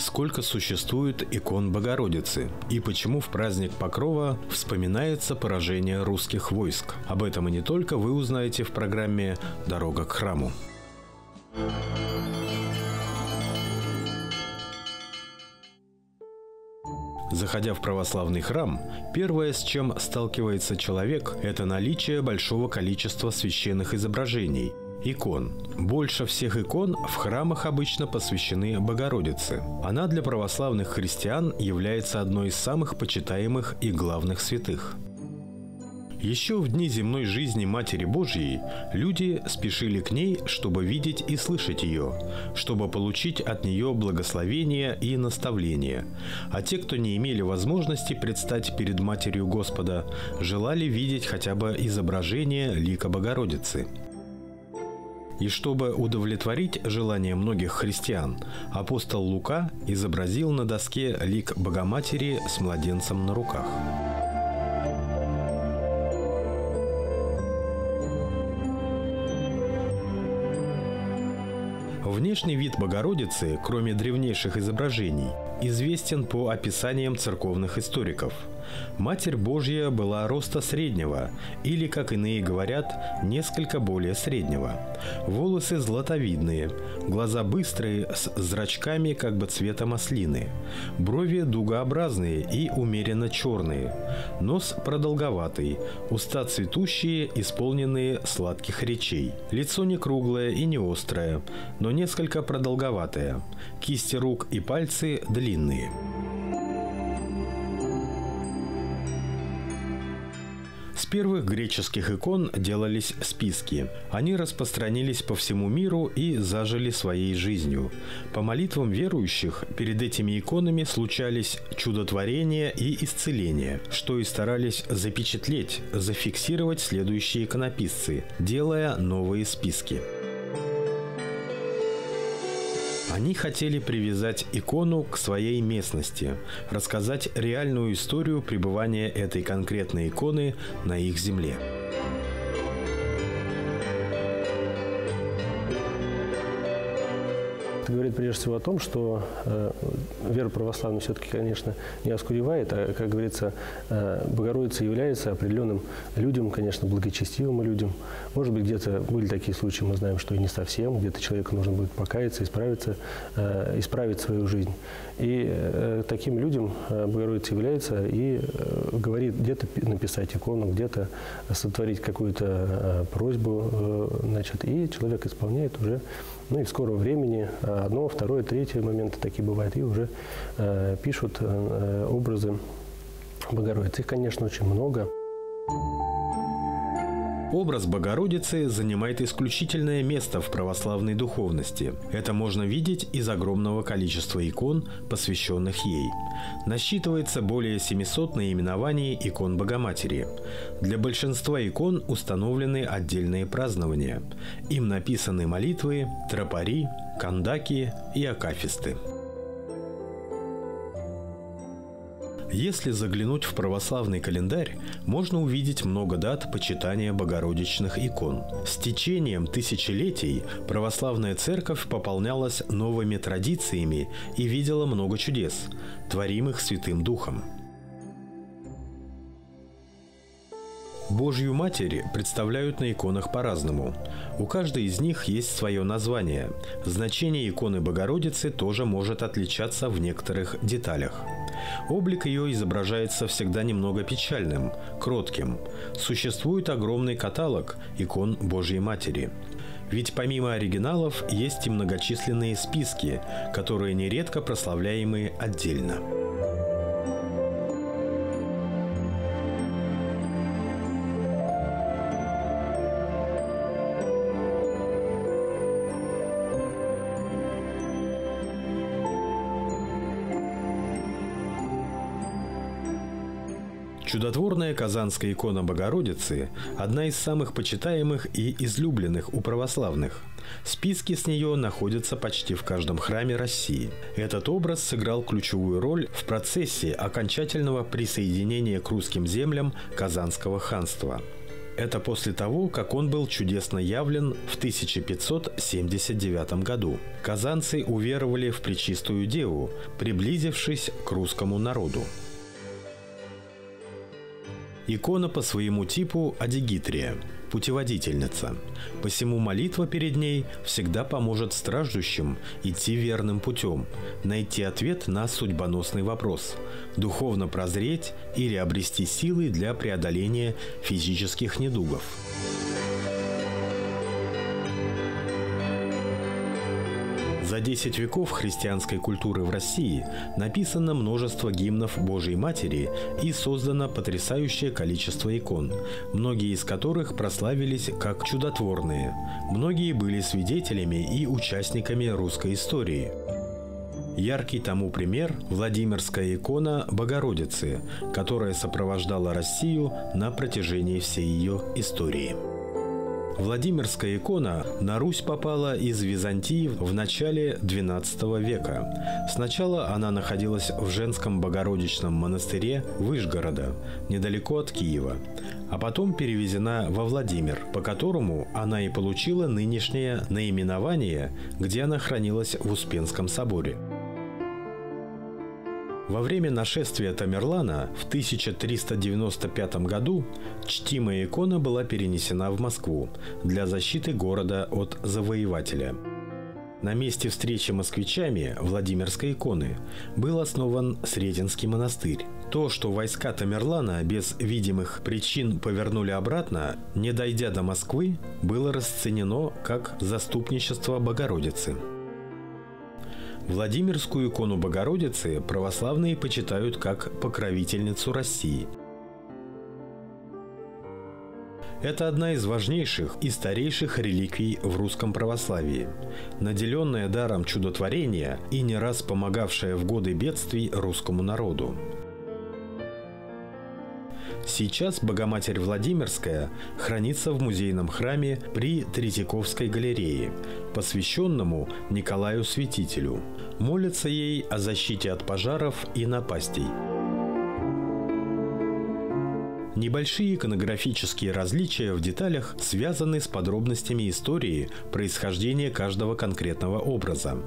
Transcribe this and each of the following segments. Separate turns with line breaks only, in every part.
Сколько существует икон Богородицы и почему в праздник Покрова вспоминается поражение русских войск? Об этом и не только вы узнаете в программе «Дорога к храму». Заходя в православный храм, первое, с чем сталкивается человек, это наличие большого количества священных изображений – икон. Больше всех икон в храмах обычно посвящены Богородице. Она для православных христиан является одной из самых почитаемых и главных святых. Еще в дни земной жизни Матери Божьей люди спешили к ней, чтобы видеть и слышать ее, чтобы получить от нее благословение и наставление. А те, кто не имели возможности предстать перед Матерью Господа, желали видеть хотя бы изображение лика Богородицы. И чтобы удовлетворить желание многих христиан, апостол Лука изобразил на доске лик Богоматери с младенцем на руках. Внешний вид Богородицы, кроме древнейших изображений, известен по описаниям церковных историков. Матерь Божья была роста среднего, или, как иные говорят, несколько более среднего. Волосы златовидные, глаза быстрые, с зрачками как бы цвета маслины, брови дугообразные и умеренно черные, нос продолговатый, уста цветущие, исполненные сладких речей, лицо не круглое и не острое, но несколько продолговатое, кисти рук и пальцы длинные. С первых греческих икон делались списки. Они распространились по всему миру и зажили своей жизнью. По молитвам верующих перед этими иконами случались чудотворения и исцеления, что и старались запечатлеть, зафиксировать следующие иконописцы, делая новые списки. Они хотели привязать икону к своей местности, рассказать реальную историю пребывания этой конкретной иконы на их земле.
Это говорит прежде всего о том, что вера православная все-таки, конечно, не оскудевает, а, как говорится, Богородица является определенным людям, конечно, благочестивым людям. Может быть, где-то были такие случаи, мы знаем, что и не совсем, где-то человеку нужно будет покаяться, исправить свою жизнь. И таким людям Богородица является и говорит где-то написать икону, где-то сотворить какую-то просьбу, значит, и человек исполняет уже, ну и в скором времени одно, второе, третье моменты такие бывают, и уже пишут образы Богородицы. Их, конечно, очень много.
Образ Богородицы занимает исключительное место в православной духовности. Это можно видеть из огромного количества икон, посвященных ей. Насчитывается более 700 наименований икон Богоматери. Для большинства икон установлены отдельные празднования. Им написаны молитвы, тропари, кандаки и акафисты. Если заглянуть в православный календарь, можно увидеть много дат почитания богородичных икон. С течением тысячелетий православная церковь пополнялась новыми традициями и видела много чудес, творимых Святым Духом. Божью Матерь представляют на иконах по-разному. У каждой из них есть свое название. Значение иконы Богородицы тоже может отличаться в некоторых деталях. Облик ее изображается всегда немного печальным, кротким. Существует огромный каталог икон Божьей Матери. Ведь помимо оригиналов есть и многочисленные списки, которые нередко прославляемы отдельно. Чудотворная казанская икона Богородицы – одна из самых почитаемых и излюбленных у православных. Списки с нее находятся почти в каждом храме России. Этот образ сыграл ключевую роль в процессе окончательного присоединения к русским землям Казанского ханства. Это после того, как он был чудесно явлен в 1579 году. Казанцы уверовали в Пречистую Деву, приблизившись к русскому народу. Икона по своему типу Адигитрия, путеводительница. Посему молитва перед ней всегда поможет страждущим идти верным путем, найти ответ на судьбоносный вопрос, духовно прозреть или обрести силы для преодоления физических недугов. За 10 веков христианской культуры в России написано множество гимнов Божьей Матери и создано потрясающее количество икон, многие из которых прославились как чудотворные. Многие были свидетелями и участниками русской истории. Яркий тому пример – Владимирская икона Богородицы, которая сопровождала Россию на протяжении всей ее истории. Владимирская икона на Русь попала из Византии в начале XII века. Сначала она находилась в женском Богородичном монастыре Вышгорода, недалеко от Киева, а потом перевезена во Владимир, по которому она и получила нынешнее наименование, где она хранилась в Успенском соборе. Во время нашествия Тамерлана в 1395 году чтимая икона была перенесена в Москву для защиты города от завоевателя. На месте встречи москвичами Владимирской иконы был основан Сретенский монастырь. То, что войска Тамерлана без видимых причин повернули обратно, не дойдя до Москвы, было расценено как заступничество Богородицы. Владимирскую икону Богородицы православные почитают как покровительницу России. Это одна из важнейших и старейших реликвий в русском православии, наделенная даром чудотворения и не раз помогавшая в годы бедствий русскому народу. Сейчас Богоматерь Владимирская хранится в музейном храме при Третьяковской галерее, посвященному Николаю Святителю. Молятся ей о защите от пожаров и напастей. Небольшие иконографические различия в деталях связаны с подробностями истории происхождения каждого конкретного образа.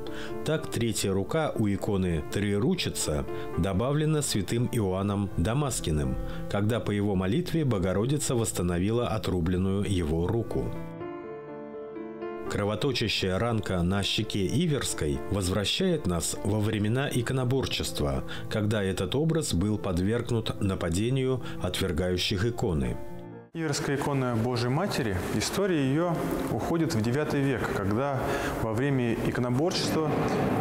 Так, третья рука у иконы Троеручица добавлена святым Иоанном Дамаскиным, когда по его молитве Богородица восстановила отрубленную его руку. Кровоточащая ранка на щеке Иверской возвращает нас во времена иконоборчества, когда этот образ был подвергнут нападению отвергающих иконы.
Иверская икона Божьей Матери, история ее уходит в IX век, когда во время иконоборчества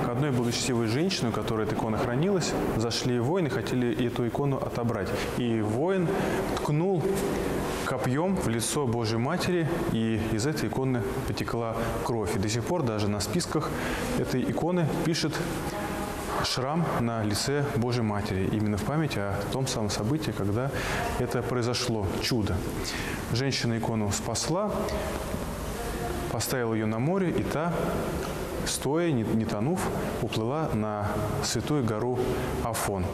к одной благочестивой женщине, у которой эта икона хранилась, зашли воины и хотели эту икону отобрать. И воин ткнул копьем в лицо Божьей Матери, и из этой иконы потекла кровь. И до сих пор даже на списках этой иконы пишет шрам на лице Божьей Матери, именно в память о том самом событии, когда это произошло, чудо. Женщина икону спасла, поставила ее на море, и та, стоя, не тонув, уплыла на святую гору Афон.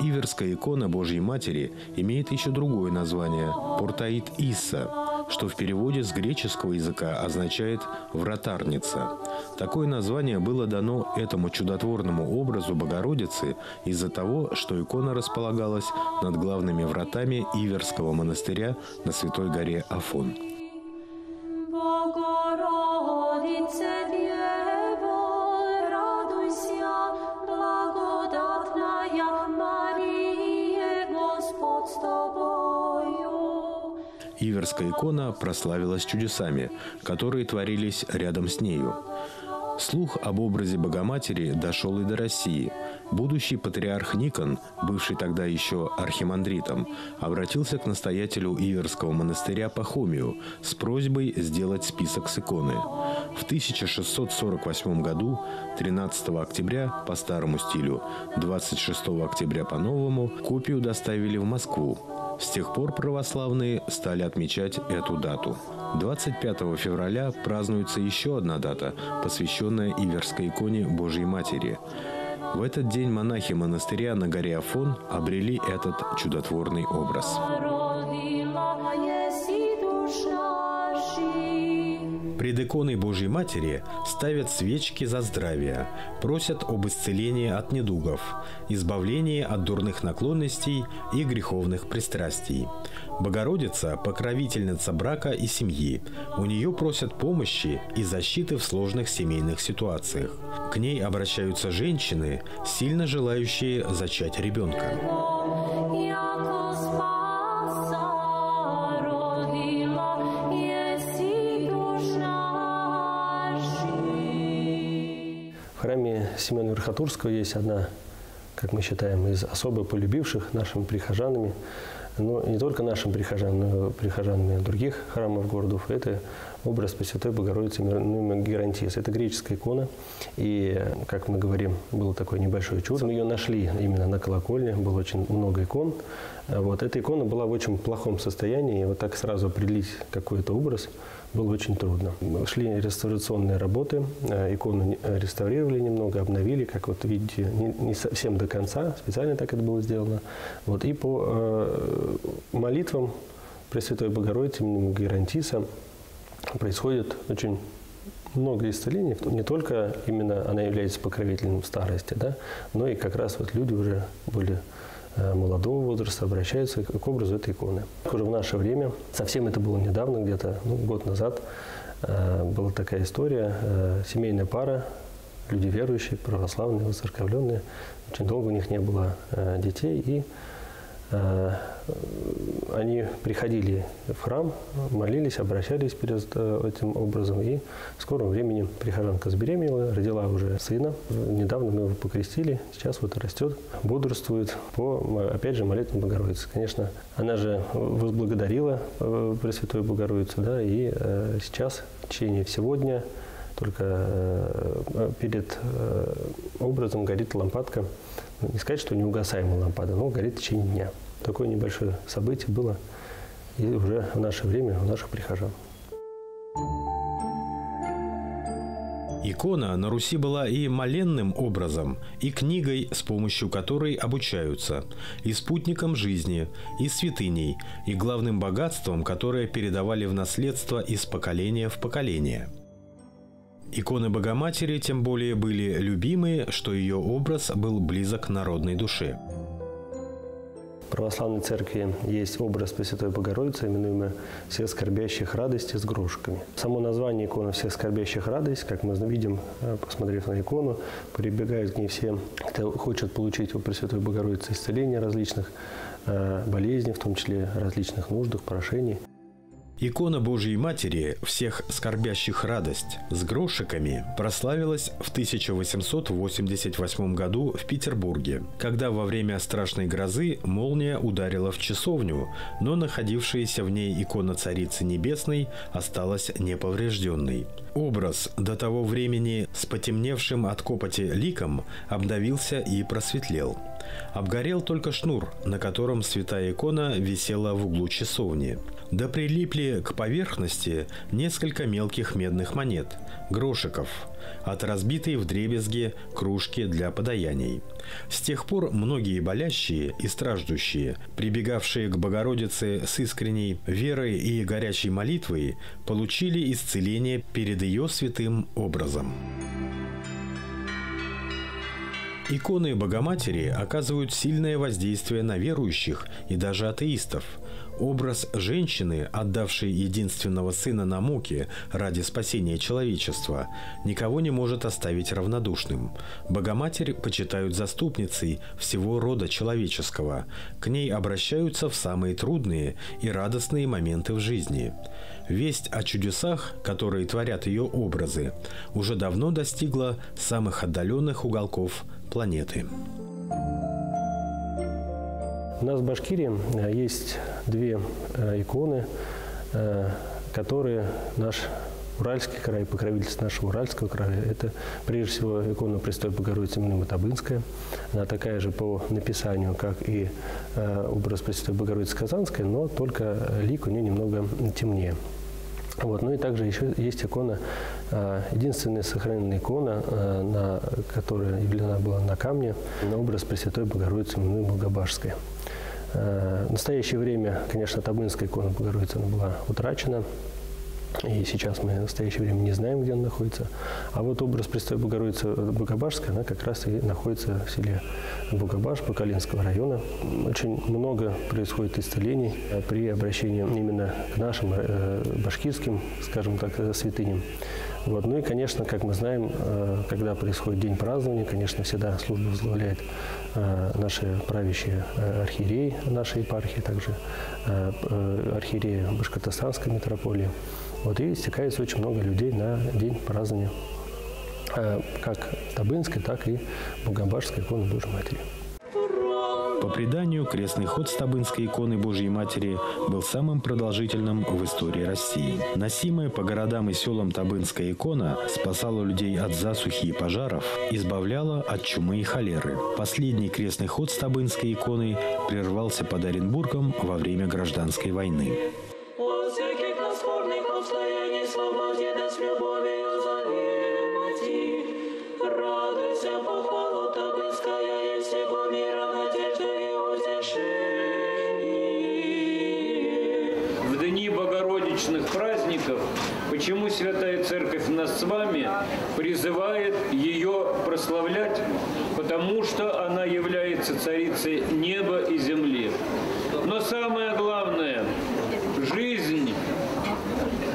Иверская икона Божьей Матери имеет еще другое название – Портаит Исса, что в переводе с греческого языка означает «вратарница». Такое название было дано этому чудотворному образу Богородицы из-за того, что икона располагалась над главными вратами Иверского монастыря на Святой горе Афон. Иверская икона прославилась чудесами, которые творились рядом с нею. Слух об образе Богоматери дошел и до России. Будущий патриарх Никон, бывший тогда еще архимандритом, обратился к настоятелю Иверского монастыря Пахомию с просьбой сделать список с иконы. В 1648 году, 13 октября по старому стилю, 26 октября по новому, копию доставили в Москву. С тех пор православные стали отмечать эту дату. 25 февраля празднуется еще одна дата, посвященная Иверской иконе Божьей Матери. В этот день монахи монастыря на горе Афон обрели этот чудотворный образ. Пред иконой Божьей Матери ставят свечки за здравие, просят об исцелении от недугов, избавлении от дурных наклонностей и греховных пристрастий. Богородица – покровительница брака и семьи. У нее просят помощи и защиты в сложных семейных ситуациях. К ней обращаются женщины, сильно желающие зачать ребенка.
В храме Семена Верхотурского есть одна, как мы считаем, из особо полюбивших нашими прихожанами, но не только нашим прихожанам, но и прихожанами других храмов городов, это образ Пресвятой Богородицы Герантис. Это греческая икона, и, как мы говорим, было такое небольшое чудо. Мы ее нашли именно на колокольне, было очень много икон. Вот эта икона была в очень плохом состоянии, и вот так сразу определить какой-то образ было очень трудно. Шли реставрационные работы, икону реставрировали немного, обновили, как вот видите, не совсем до конца, специально так это было сделано. Вот, и по молитвам Пресвятой Богородицы имени Герантиса происходит очень много исцелений. Не только именно она является покровителем старости, да, но и как раз вот люди уже более молодого возраста обращаются к образу этой иконы. Уже в наше время, совсем это было недавно, где-то год назад, была такая история. Семейная пара, люди верующие, православные, воцерковленные, очень долго у них не было детей, и они приходили в храм, молились, обращались перед этим образом, и в скором времени прихожанка забеременела, родила уже сына. Недавно мы его покрестили, сейчас вот растет, бодрствует по, опять же, молитвам Богородицы. Конечно, она же возблагодарила Пресвятую Богородицу, да, и сейчас, в течение всего дня, только перед образом горит лампадка. Не сказать, что неугасаемая лампада, но горит в течение дня. Такое небольшое событие было и уже в наше время у наших прихожан.
Икона на Руси была и моленным образом, и книгой, с помощью которой обучаются, и спутником жизни, и святыней, и главным богатством, которое передавали в наследство из поколения в поколение. Иконы Богоматери тем более были любимы, что ее образ был близок народной душе.
В православной церкви есть образ Пресвятой Богородицы, именуемый «Всех скорбящих радости с грошиками». Само название иконы «Всех скорбящих радость», как мы видим, посмотрев на икону, прибегают к ней все, кто хочет получить у Пресвятой Богородицы исцеление различных болезней, в том числе различных нуждах, прошений.
Икона Божьей Матери «Всех скорбящих радость» с грошиками прославилась в 1888 году в Петербурге, когда во время страшной грозы молния ударила в часовню, но находившаяся в ней икона Царицы Небесной осталась неповрежденной. Образ, до того времени с потемневшим от копоти ликом, обновился и просветлел. Обгорел только шнур, на котором святая икона висела в углу часовни. Да прилипли к поверхности несколько мелких медных монет, грошиков, от разбитой вдребезги кружки для подаяний. С тех пор многие болящие и страждущие, прибегавшие к Богородице с искренней верой и горячей молитвой, получили исцеление перед ее святым образом. Иконы Богоматери оказывают сильное воздействие на верующих и даже атеистов. Образ женщины, отдавшей единственного сына на муки ради спасения человечества, никого не может оставить равнодушным. Богоматерь почитают заступницей всего рода человеческого. К ней обращаются в самые трудные и радостные моменты в жизни. Весть о чудесах, которые творят ее образы, уже давно достигла самых отдаленных уголков планеты.
У нас в Башкирии есть две иконы, которые наш Уральский край, покровительство нашего Уральского края. Это, прежде всего, икона Пресвятой Богородицы Монотабынская. Она такая же по написанию, как и образ Пресвятой Богородицы Казанская, но только лик у нее немного темнее. Вот. Ну и также еще есть икона, единственная сохраненная икона, которая явлена была на камне, на образ Пресвятой Богородицы Волгобашской. В настоящее время, конечно, Табынская икона Богородицы она была утрачена. И сейчас мы в настоящее время не знаем, где она находится. А вот образ Пресвятой Богородицы Богобажской, она как раз и находится в селе Богобаж Бакалинского района. Очень много происходит исцелений при обращении именно к нашим башкирским, скажем так, святыням. Вот. Ну и, конечно, как мы знаем, когда происходит день празднования, конечно, всегда службу возглавляет наши правящие архиереи нашей епархии, также архиереи Башкортостанской митрополии. Вот, и стекается очень много людей на день празднования как Табынской, так и Богобажской иконы Божьей Матери.
По преданию, крестный ход с Табынской иконы Божьей Матери был самым продолжительным в истории России. Носимая по городам и селам Табынская икона спасала людей от засухи и пожаров, избавляла от чумы и холеры. Последний крестный ход с Табынской иконой прервался под Оренбургом во время гражданской войны.
В дни богородичных праздников, почему Святая Церковь нас с вами призывает ее прославлять? Потому что она является царицей неба и земли. Но самое главное, жизнь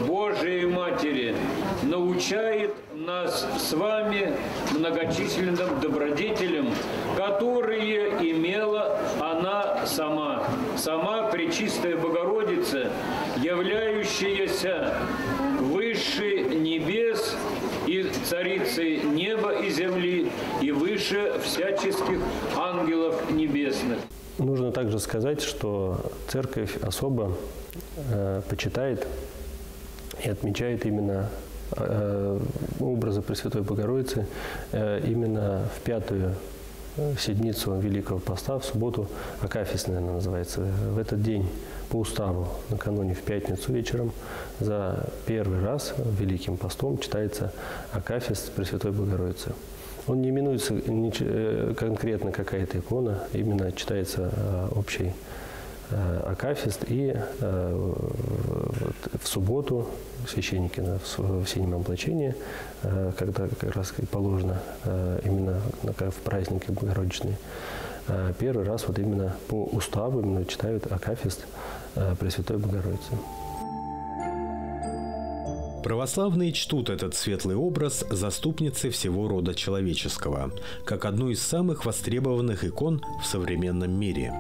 Божией Матери научает нас с вами многочисленным добродетелям, которые имела она сама. Сама Пречистая Богородица, являющаяся выше небес и царицей неба и земли, и выше всяческих ангелов небесных.
Нужно также сказать, что Церковь особо почитает и отмечает именно образы Пресвятой Богородицы именно в пятую седмицу Великого Поста, в субботу, Акафистная она называется. В этот день по уставу, накануне в пятницу вечером, за первый раз Великим Постом читается Акафист Пресвятой Богородицы. Он не именуется конкретно какая-то икона, именно читается общий Акафист, и в субботу священники в синем облачении, когда как раз и положено именно в праздники Богородичные, первый раз вот именно по уставу именно читают Акафист Пресвятой Богородицы.
Православные чтут этот светлый образ заступницы всего рода человеческого, как одну из самых востребованных икон в современном мире.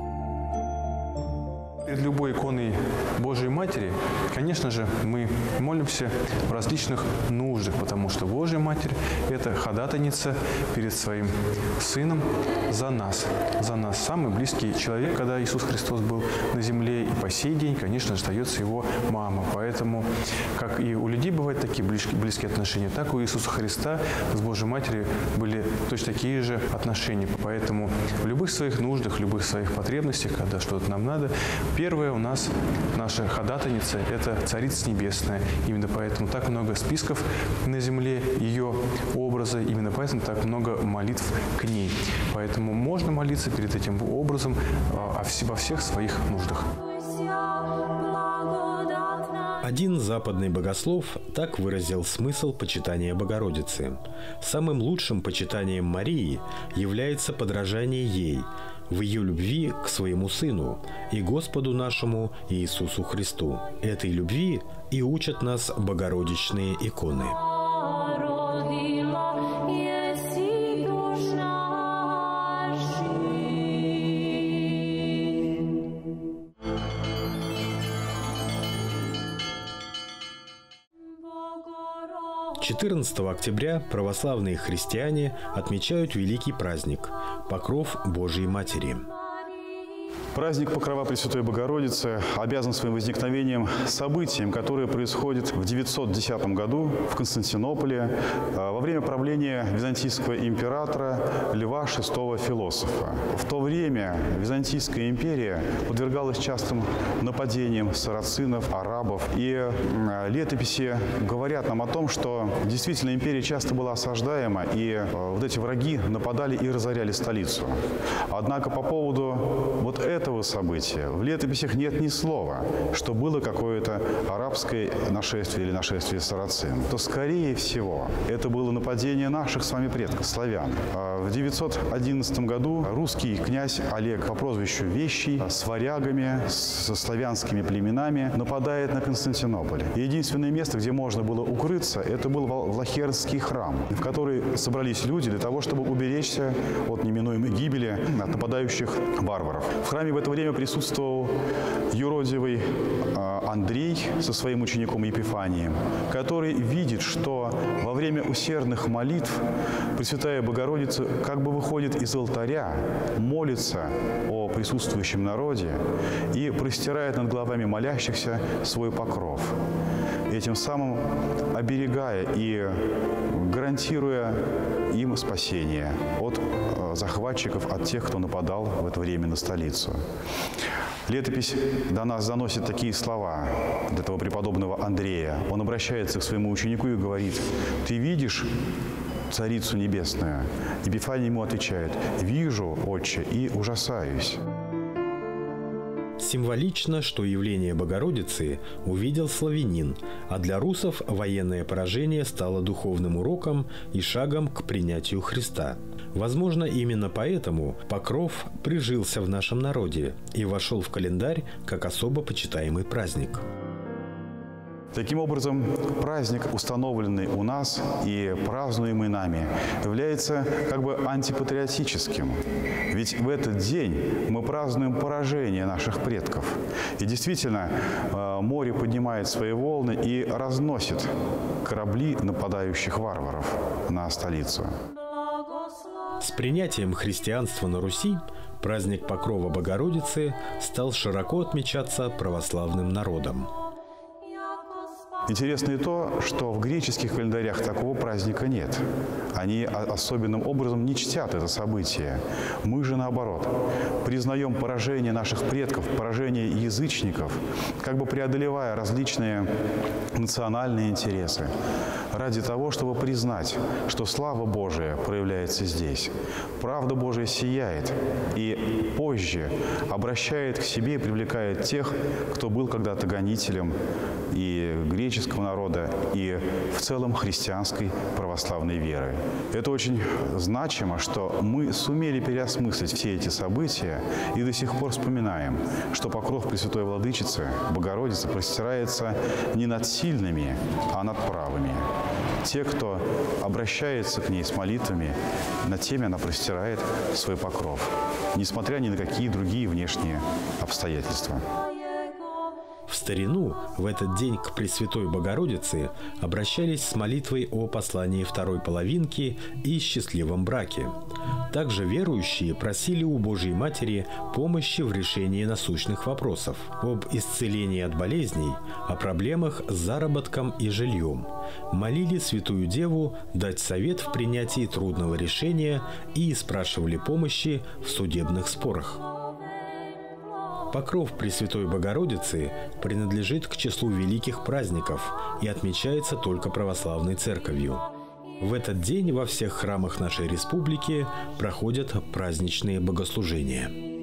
Перед любой иконой Божией Матери, конечно же, мы молимся в различных нуждах, потому что Божья Матерь – это ходатайница перед своим Сыном за нас. Самый близкий человек, когда Иисус Христос был на земле, и по сей день, конечно же, остается его мама. Поэтому, как и у людей бывают такие близкие отношения, так и у Иисуса Христа с Божьей Матерью были точно такие же отношения. Поэтому в любых своих нуждах, в любых своих потребностях, когда что-то нам надо, первое у нас, наша ходатайница – это Царица Небесная. Именно поэтому так много списков на земле, ее образа, именно поэтому так много молитв к ней. Поэтому можно молиться перед этим образом во всех своих нуждах.
Один западный богослов так выразил смысл почитания Богородицы. Самым лучшим почитанием Марии является подражание ей в ее любви к своему Сыну и Господу нашему Иисусу Христу. Этой любви и учат нас богородичные иконы. 14 октября православные христиане отмечают великий праздник – Покров Божией Матери.
Праздник Покрова Пресвятой Богородицы обязан своим возникновением событием, которое происходит в 910 году в Константинополе во время правления византийского императора Льва VI Философа. В то время Византийская империя подвергалась частым нападениям сарацинов, арабов. И летописи говорят нам о том, что действительно империя часто была осаждаема, и вот эти враги нападали и разоряли столицу. Однако по поводу вот этого этого события в летописях нет ни слова, что было какое-то арабское нашествие или нашествие сарацин, то, скорее всего, это было нападение наших с вами предков, славян. В 911 году русский князь Олег по прозвищу Вещий с варягами, со славянскими племенами нападает на Константинополь. И единственное место, где можно было укрыться, это был Влахернский храм, в который собрались люди для того, чтобы уберечься от неминуемой гибели от нападающих варваров. В храме в это время присутствовал юродивый Андрей со своим учеником Епифанием, который видит, что во время усердных молитв Пресвятая Богородица как бы выходит из алтаря, молится о присутствующем народе и простирает над головами молящихся свой покров, этим самым оберегая и гарантируя им спасение от захватчиков, от тех, кто нападал в это время на столицу. Летопись до нас заносит такие слова от этого преподобного Андрея. Он обращается к своему ученику и говорит: «Ты видишь Царицу Небесную?» Епифаний ему отвечает: «Вижу, Отче, и ужасаюсь».
Символично, что явление Богородицы увидел славянин, а для русов военное поражение стало духовным уроком и шагом к принятию Христа. Возможно, именно поэтому Покров прижился в нашем народе и вошел в календарь как особо почитаемый праздник.
Таким образом, праздник, установленный у нас и празднуемый нами, является как бы антипатриотическим. Ведь в этот день мы празднуем поражение наших предков. И действительно, море поднимает свои волны и разносит корабли нападающих варваров на столицу.
С принятием христианства на Руси праздник Покрова Богородицы стал широко отмечаться православным народом.
Интересно и то, что в греческих календарях такого праздника нет. Они особенным образом не чтят это событие. Мы же, наоборот, признаем поражение наших предков, поражение язычников, как бы преодолевая различные национальные интересы, ради того, чтобы признать, что слава Божия проявляется здесь. Правда Божия сияет и позже обращает к себе и привлекает тех, кто был когда-то гонителем и греческого народа, и в целом христианской православной веры. Это очень значимо, что мы сумели переосмыслить все эти события и до сих пор вспоминаем, что покров Пресвятой Владычицы, Богородицы, простирается не над сильными, а над правыми. Те, кто обращается к ней с молитвами, над теми она простирает свой покров, несмотря ни на какие другие внешние обстоятельства.
В старину в этот день к Пресвятой Богородице обращались с молитвой о послании второй половинки и счастливом браке. Также верующие просили у Божьей Матери помощи в решении насущных вопросов, об исцелении от болезней, о проблемах с заработком и жильем. Молили Святую Деву дать совет в принятии трудного решения и спрашивали помощи в судебных спорах. Покров Пресвятой Богородицы принадлежит к числу великих праздников и отмечается только православной церковью. В этот день во всех храмах нашей республики проходят праздничные богослужения.